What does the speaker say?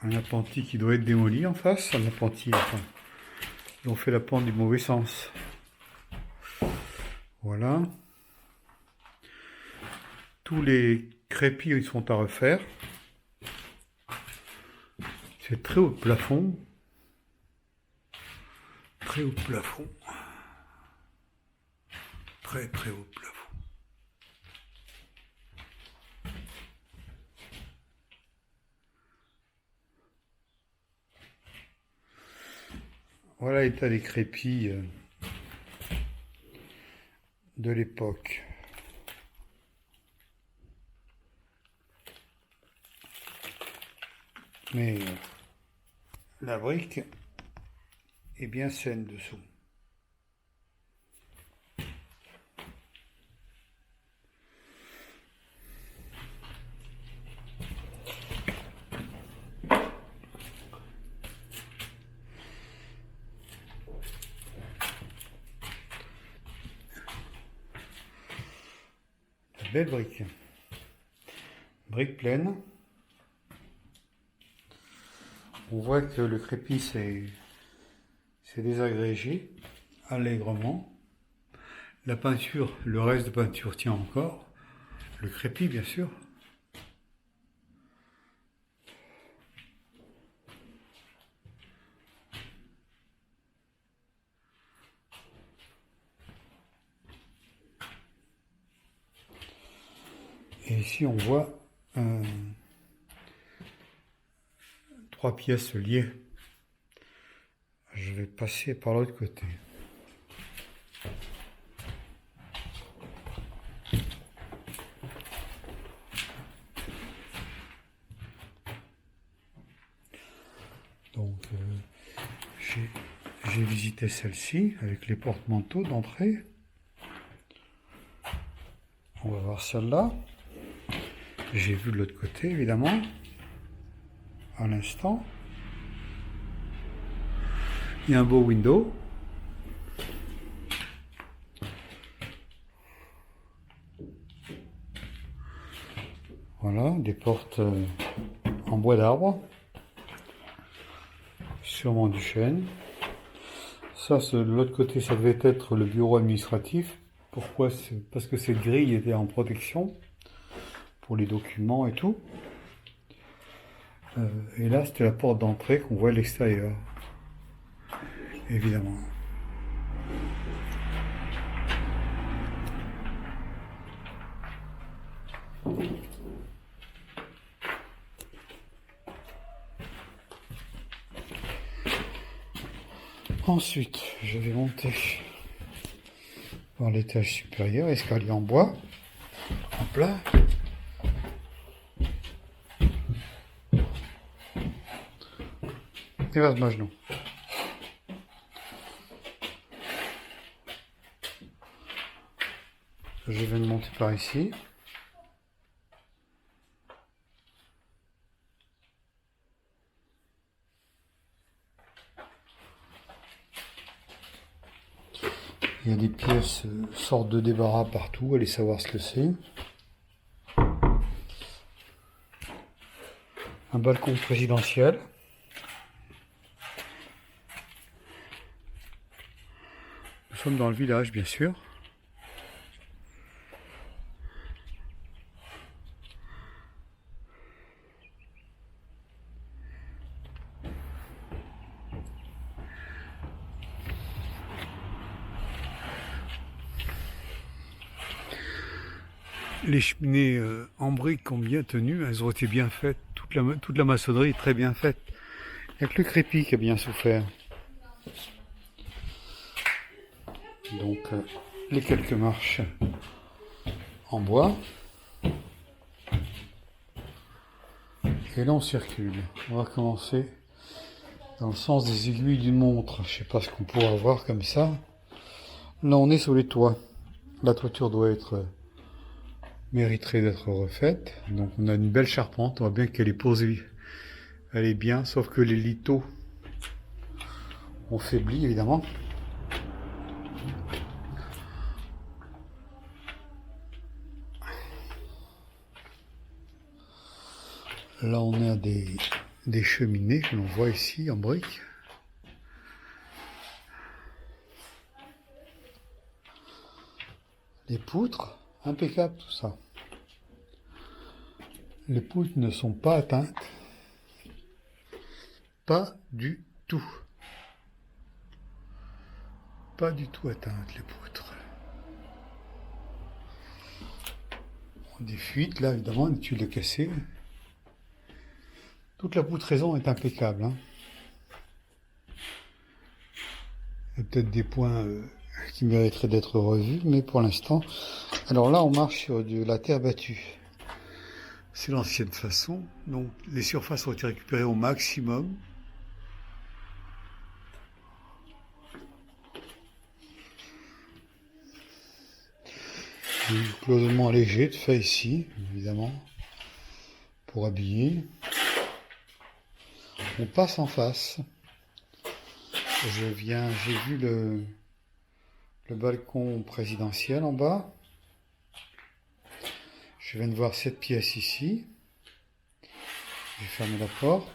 un appentis qui doit être démoli en face. Un appentis, enfin, ils ont fait la pente du mauvais sens. Voilà. Tous les crépis ils sont à refaire. C'est très haut de plafond. Très haut de plafond. Très très haut de plafond. Voilà l'état des crépis de l'époque. Mais la brique est bien saine dessous. Belle brique. Brique pleine. On voit que le crépi s'est désagrégé allègrement. La peinture, le reste de peinture tient encore. Le crépi, bien sûr. Et ici, on voit 3 pièces liées. Je vais passer par l'autre côté. Donc, j'ai visité celle-ci avec les porte-manteaux d'entrée. On va voir celle-là. J'ai vu de l'autre côté, évidemment, à l'instant. Il y a un beau window. Voilà, des portes en bois d'arbre. Sûrement du chêne. Ça, de l'autre côté, ça devait être le bureau administratif. Pourquoi? Parce que cette grille était en protection pour les documents et tout. Et là, c'était la porte d'entrée qu'on voit à l'extérieur. Évidemment. Ensuite, je vais monter voir l'étage supérieur, escalier en bois, en plat. Déverse-moi genou. Je viens de monter par ici. Il y a des pièces, sortes de débarras partout, allez savoir ce que c'est. Un balcon présidentiel. Nous sommes dans le village, bien sûr. Les cheminées en briques ont bien tenu, elles ont été bien faites, toute la maçonnerie est très bien faite. Il n'y a que le crépi qui a bien souffert. Donc les quelques marches en bois. Et là on circule. On va commencer dans le sens des aiguilles d'une montre. Je ne sais pas ce qu'on pourra voir comme ça. Là on est sur les toits. La toiture doit être mériterait d'être refaite. Donc on a une belle charpente, on voit bien qu'elle est posée. Elle est bien, sauf que les lithos ont faibli évidemment. Là on est à des des cheminées que l'on voit ici en briques. Les poutres, impeccable tout ça. Les poutres ne sont pas atteintes. Pas du tout. Pas du tout atteintes les poutres. Des fuites là évidemment, une tuile est cassée. Toute la poutraison est impeccable. Hein. Il y a peut-être des points qui mériteraient d'être revus, mais pour l'instant... Alors là, on marche sur de la terre battue. C'est l'ancienne façon. Donc les surfaces ont été récupérées au maximum. Du cloisonnement léger de fait ici, évidemment, pour habiller. On passe en face. J'ai vu le balcon présidentiel en bas. Je viens de voir cette pièce ici. J'ai fermé la porte.